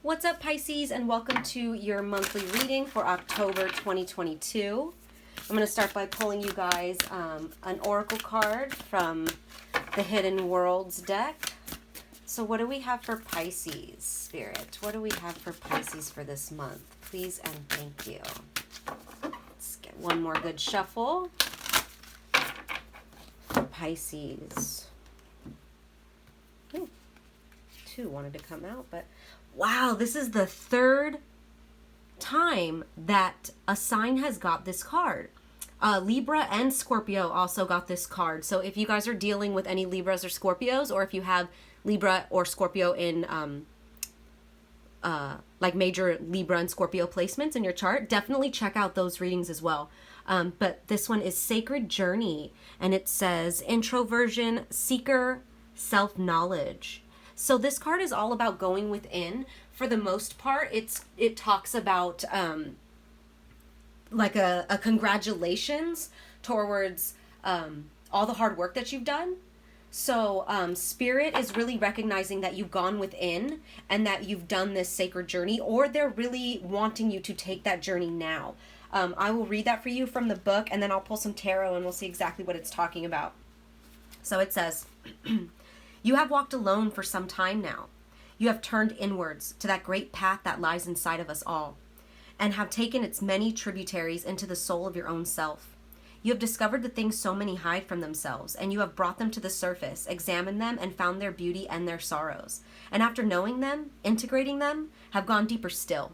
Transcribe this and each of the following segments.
What's up, Pisces, and welcome to your monthly reading for October 2022. I'm going to start by pulling you guys an oracle card from the Hidden Worlds deck. So what do we have for Pisces, Spirit? What do we have for Pisces for this month? Please and thank you. Let's get one more good shuffle for Pisces. Ooh, two wanted to come out, but wow, this is the third time that a sign has got this card. Libra and Scorpio also got this card. So if you guys are dealing with any Libras or Scorpios, or if you have Libra or Scorpio in like major Libra and Scorpio placements in your chart, definitely check out those readings as well. But this one is Sacred Journey, and it says introversion, seeker, self-knowledge. So this card is all about going within. For the most part, it talks about like a congratulations towards all the hard work that you've done. So Spirit is really recognizing that you've gone within and that you've done this sacred journey, or they're really wanting you to take that journey now. I will read that for you from the book, and then I'll pull some tarot and we'll see exactly what it's talking about. So it says, you have walked alone for some time now. You have turned inwards to that great path that lies inside of us all, and have taken its many tributaries into the soul of your own self. You have discovered the things so many hide from themselves, and you have brought them to the surface, examined them, and found their beauty and their sorrows. And after knowing them, integrating them, have gone deeper still.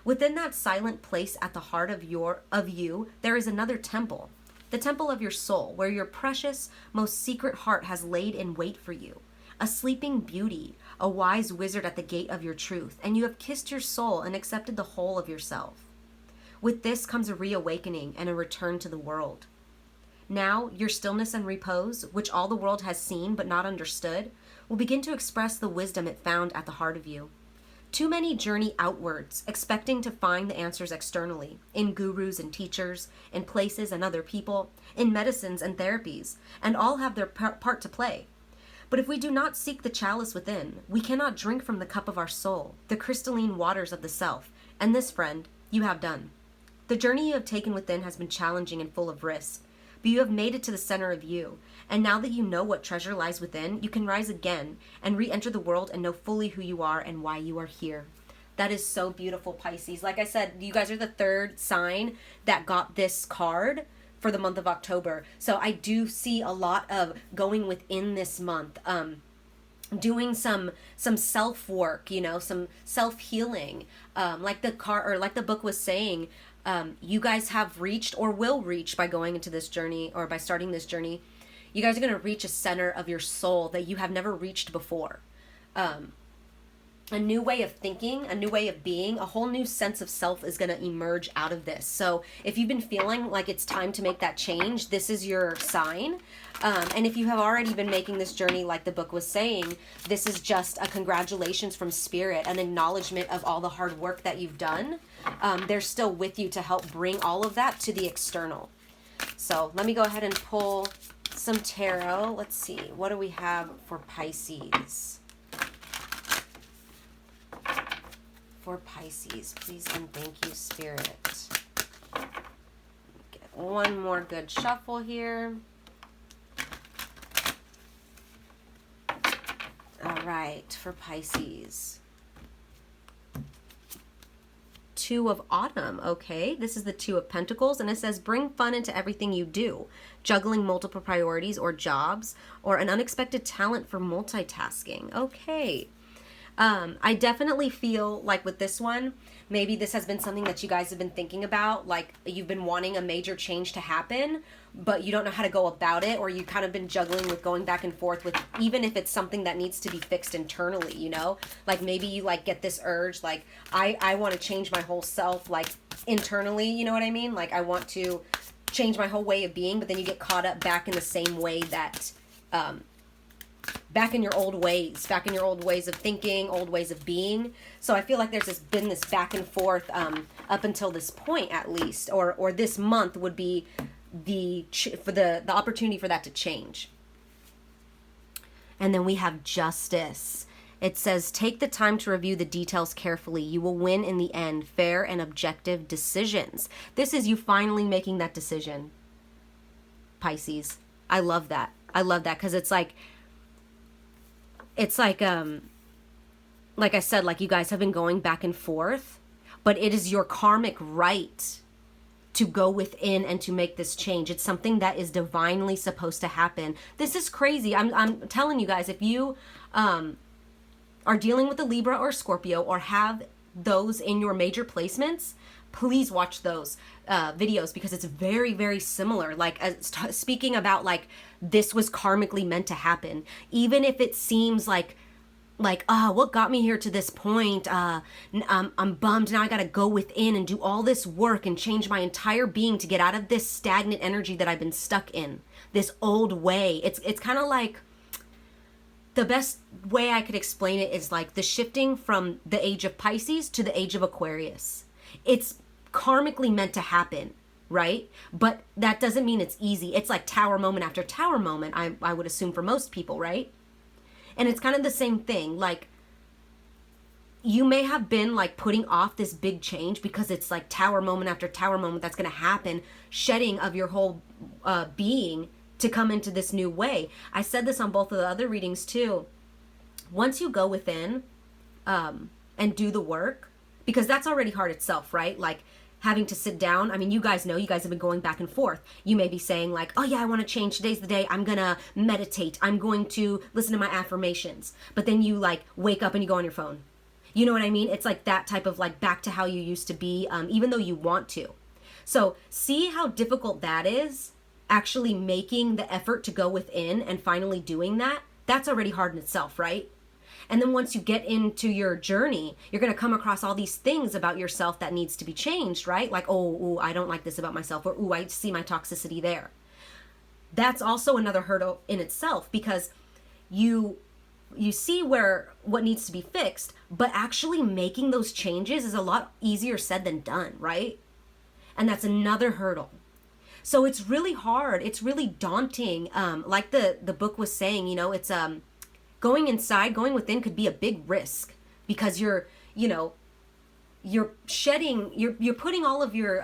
Within that silent place at the heart of you, there is another temple, the temple of your soul, where your precious, most secret heart has laid in wait for you, a sleeping beauty, a wise wizard at the gate of your truth, and you have kissed your soul and accepted the whole of yourself. With this comes a reawakening and a return to the world. Now, your stillness and repose, which all the world has seen but not understood, will begin to express the wisdom it found at the heart of you. Too many journey outwards, expecting to find the answers externally, in gurus and teachers, in places and other people, in medicines and therapies, and all have their part to play. But if we do not seek the chalice within, we cannot drink from the cup of our soul, the crystalline waters of the self, and this, friend, you have done. The journey you have taken within has been challenging and full of risk, but you have made it to the center of you, and now that you know what treasure lies within, you can rise again and re-enter the world and know fully who you are and why you are here. That is so beautiful, Pisces. Like I said, you guys are the third sign that got this card for the month of October. So I do see a lot of going within this month, doing some self-work, some self-healing, like the book was saying. You guys have reached or will reach by going into this journey, or by starting this journey. You guys are going to reach a center of your soul that you have never reached before. A new way of thinking, a new way of being, a whole new sense of self is going to emerge out of this. So if you've been feeling like it's time to make that change, this is your sign. And if you have already been making this journey, like the book was saying, this is just a congratulations from Spirit, an acknowledgement of all the hard work that you've done. They're still with you to help bring all of that to the external. So let me go ahead and pull some tarot. Let's see. What do we have for Pisces? For Pisces, please and thank you, Spirit. Get one more good shuffle here. All right, for Pisces. Two of Autumn, okay? This is the Two of Pentacles, and it says, bring fun into everything you do, juggling multiple priorities or jobs, or an unexpected talent for multitasking. Okay. I definitely feel like with this one, maybe this has been something that you guys have been thinking about, like you've been wanting a major change to happen, but you don't know how to go about it, or you've kind of been juggling with going back and forth with, even if it's something that needs to be fixed internally, like maybe you like get this urge, like I want to change my whole self, like internally, you know what I mean? Like I want to change my whole way of being, but then you get caught up back in the same way that, back in your old ways of thinking, old ways of being. So I feel like there's been this back and forth up until this point, at least, or this month would be the opportunity for that to change. And then we have Justice, It says, take the time to review the details carefully. You will win in the end. Fair and objective decisions. This is you finally making that decision, Pisces. I love that. I love that because it's like I said, like you guys have been going back and forth, but it is your karmic right to go within and to make this change. It's something that is divinely supposed to happen. This is crazy. I'm telling you guys, if you are dealing with a Libra or Scorpio or have those in your major placements, please watch those videos because it's very, very similar. Like speaking about like this was karmically meant to happen, even if it seems like what got me here to this point? I'm bummed. Now I got to go within and do all this work and change my entire being to get out of this stagnant energy that I've been stuck in, this old way. It's kind of like, the best way I could explain it is like the shifting from the age of Pisces to the age of Aquarius. It's karmically meant to happen, right? But that doesn't mean it's easy. It's like tower moment after tower moment, I would assume for most people, right? And it's kind of the same thing. Like, you may have been like putting off this big change because it's like tower moment after tower moment that's going to happen, shedding of your whole being to come into this new way. I said this on both of the other readings too. Once you go within and do the work, because that's already hard itself, right? Like having to sit down. I mean, you guys know, you guys have been going back and forth. You may be saying like, oh yeah, I want to change. Today's the day. I'm going to meditate. I'm going to listen to my affirmations. But then you like wake up and you go on your phone. You know what I mean? It's like that type of like back to how you used to be, even though you want to. So see how difficult that is, actually making the effort to go within and finally doing that. That's already hard in itself, right? And then once you get into your journey, you're going to come across all these things about yourself that needs to be changed, right? Like, oh, I don't like this about myself, or, oh, I see my toxicity there. That's also another hurdle in itself, because you see what needs to be fixed, but actually making those changes is a lot easier said than done, right? And that's another hurdle. So it's really hard. It's really daunting. Like the book was saying, you know, it's going inside, going within could be a big risk, because you're shedding, you're putting all of your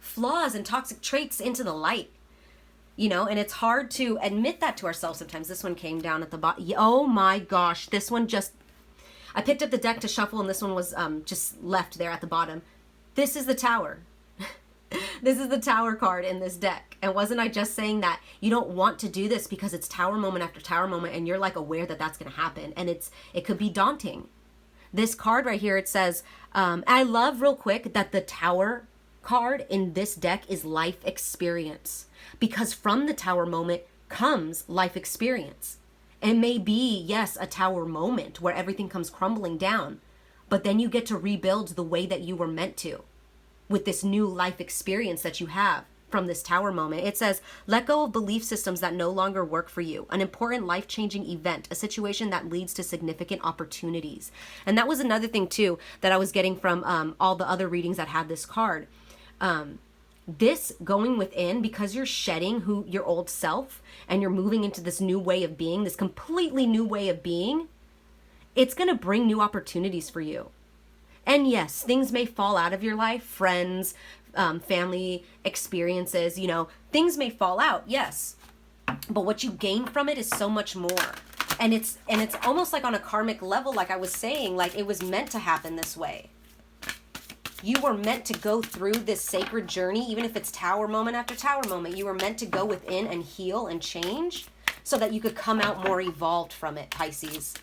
flaws and toxic traits into the light, you know, and it's hard to admit that to ourselves sometimes. This one came down at the bottom. Oh my gosh, this one I picked up the deck to shuffle, and this one was just left there at the bottom. This is the Tower. This is the Tower card in this deck. And wasn't I just saying that you don't want to do this because it's tower moment after tower moment, and you're like aware that that's going to happen, and it could be daunting. This card right here, it says, I love real quick that the Tower card in this deck is life experience, because from the Tower moment comes life experience. It may be, yes, a tower moment where everything comes crumbling down, but then you get to rebuild the way that you were meant to, with this new life experience that you have from this tower moment. It says, let go of belief systems that no longer work for you. An important life-changing event, a situation that leads to significant opportunities. And that was another thing too that I was getting from all the other readings that had this card. This going within, because you're shedding your old self and you're moving into this new way of being, this completely new way of being, it's going to bring new opportunities for you. And yes, things may fall out of your life, friends, family experiences, you know, things may fall out, yes. But what you gain from it is so much more. And it's almost like on a karmic level, like I was saying, like it was meant to happen this way. You were meant to go through this sacred journey, even if it's tower moment after tower moment. You were meant to go within and heal and change so that you could come out more evolved from it, Pisces.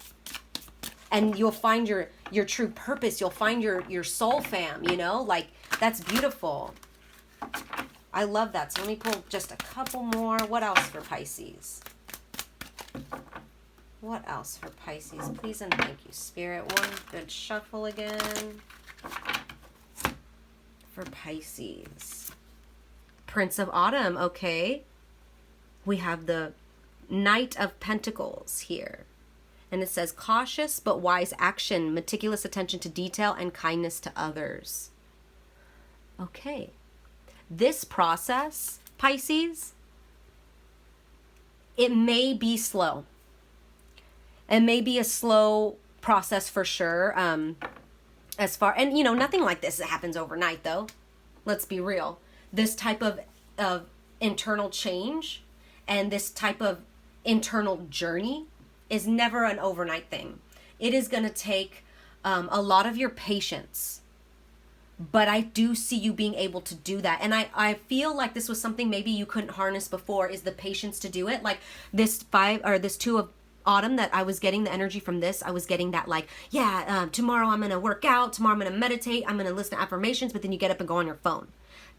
And you'll find your true purpose. You'll find your soul fam, you know? Like, that's beautiful. I love that. So let me pull just a couple more. What else for Pisces? What else for Pisces? Please and thank you, Spirit. One good shuffle again. For Pisces. Prince of Autumn, okay. We have the Knight of Pentacles here. And it says, cautious but wise action, meticulous attention to detail, and kindness to others. Okay. This process, Pisces, it may be slow. It may be a slow process for sure. And nothing like this happens overnight though. Let's be real. This type of internal change and this type of internal journey is never an overnight thing. It is going to take a lot of your patience. But I do see you being able to do that. And I feel like this was something maybe you couldn't harness before, is the patience to do it. Like this 2 of autumn that I was getting the energy from this, I was getting that like, tomorrow I'm going to work out, tomorrow I'm going to meditate, I'm going to listen to affirmations, but then you get up and go on your phone.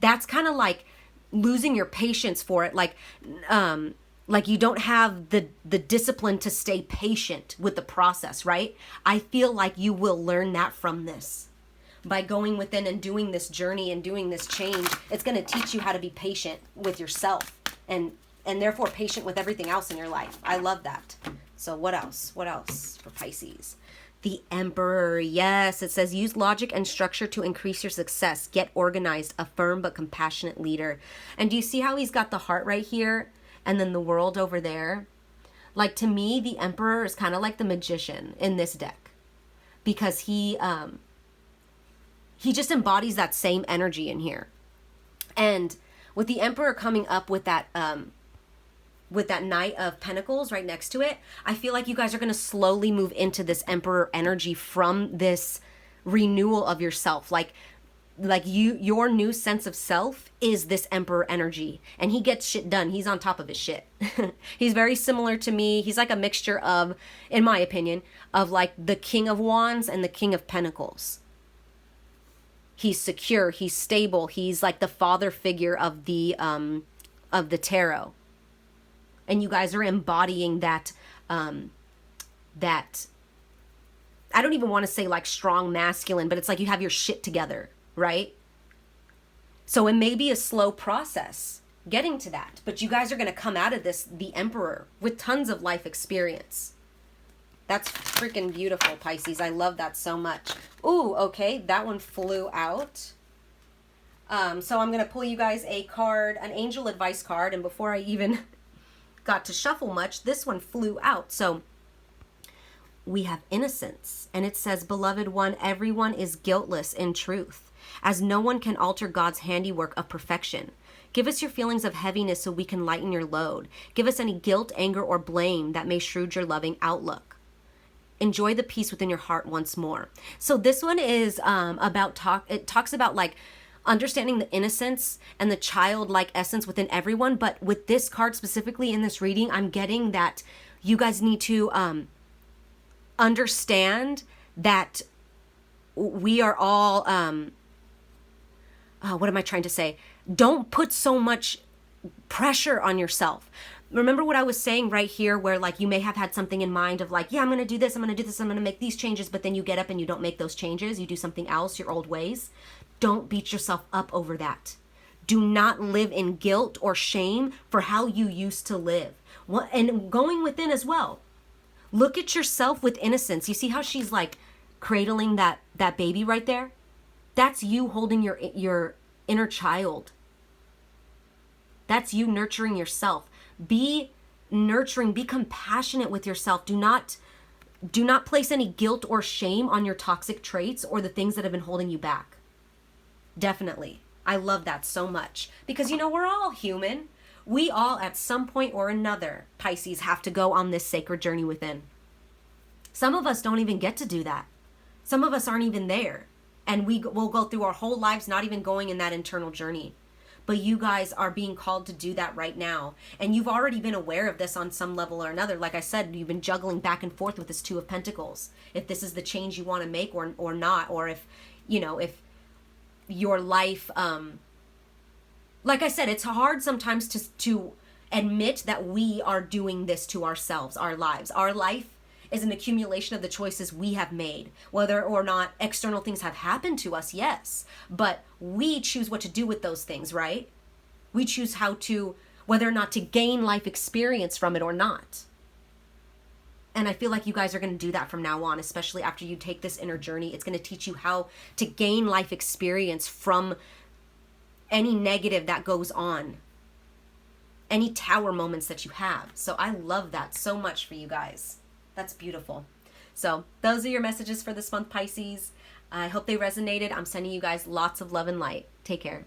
That's kind of like losing your patience for it. Like you don't have the discipline to stay patient with the process, right? I feel like you will learn that from this. By going within and doing this journey and doing this change, it's going to teach you how to be patient with yourself and therefore patient with everything else in your life. I love that. So what else? What else for Pisces? The Emperor. Yes, it says use logic and structure to increase your success. Get organized, a firm but compassionate leader. And do you see how he's got the heart right here and then the world over there? Like, to me, the Emperor is kind of like the magician in this deck, because he just embodies that same energy in here. And with the Emperor coming up with that Knight of Pentacles right next to it, I feel like you guys are going to slowly move into this Emperor energy from this renewal of yourself. Like your new sense of self is this Emperor energy, and he gets shit done. He's on top of his shit. He's very similar to me. He's like a mixture of, in my opinion, of like the King of Wands and the King of Pentacles. He's secure, he's stable, he's like the father figure of the tarot. And you guys are embodying that that, I don't even want to say like strong masculine, but it's like you have your shit together, right? So it may be a slow process getting to that, but you guys are going to come out of this the Emperor with tons of life experience. That's freaking beautiful, Pisces. I love that so much. Ooh, okay. That one flew out. So I'm going to pull you guys a card, an angel advice card. And before I even got to shuffle much, this one flew out. So we have innocence. And it says, beloved one, everyone is guiltless in truth, as no one can alter God's handiwork of perfection. Give us your feelings of heaviness so we can lighten your load. Give us any guilt, anger, or blame that may shroud your loving outlook. Enjoy the peace within your heart once more. So this one is it talks about like understanding the innocence and the childlike essence within everyone. But with this card specifically in this reading, I'm getting that you guys need to understand that we are all, what am I trying to say? Don't put so much pressure on yourself. Remember what I was saying right here, where like you may have had something in mind of like, yeah, I'm going to do this, I'm going to do this, I'm going to make these changes, but then you get up and you don't make those changes. You do something else, your old ways. Don't beat yourself up over that. Do not live in guilt or shame for how you used to live. And going within as well. Look at yourself with innocence. You see how she's like cradling that baby right there? That's you holding your inner child. That's you nurturing yourself. Be nurturing, be compassionate with yourself. Do not place any guilt or shame on your toxic traits or the things that have been holding you back. Definitely. I love that so much, because we're all human. We all at some point or another, Pisces, have to go on this sacred journey within. Some of us don't even get to do that. Some of us aren't even there, and we'll go through our whole lives not even going in that internal journey. But you guys are being called to do that right now. And you've already been aware of this on some level or another. Like I said, you've been juggling back and forth with this 2 of Pentacles. If this is the change you want to make or not. Or if your life, like I said, it's hard sometimes to admit that we are doing this to ourselves, our lives. Our life is an accumulation of the choices we have made. Whether or not external things have happened to us, yes. But we choose what to do with those things, right? We choose whether or not to gain life experience from it or not. And I feel like you guys are going to do that from now on, especially after you take this inner journey. It's going to teach you how to gain life experience from any negative that goes on. Any tower moments that you have. So I love that so much for you guys. That's beautiful. So those are your messages for this month, Pisces. I hope they resonated. I'm sending you guys lots of love and light. Take care.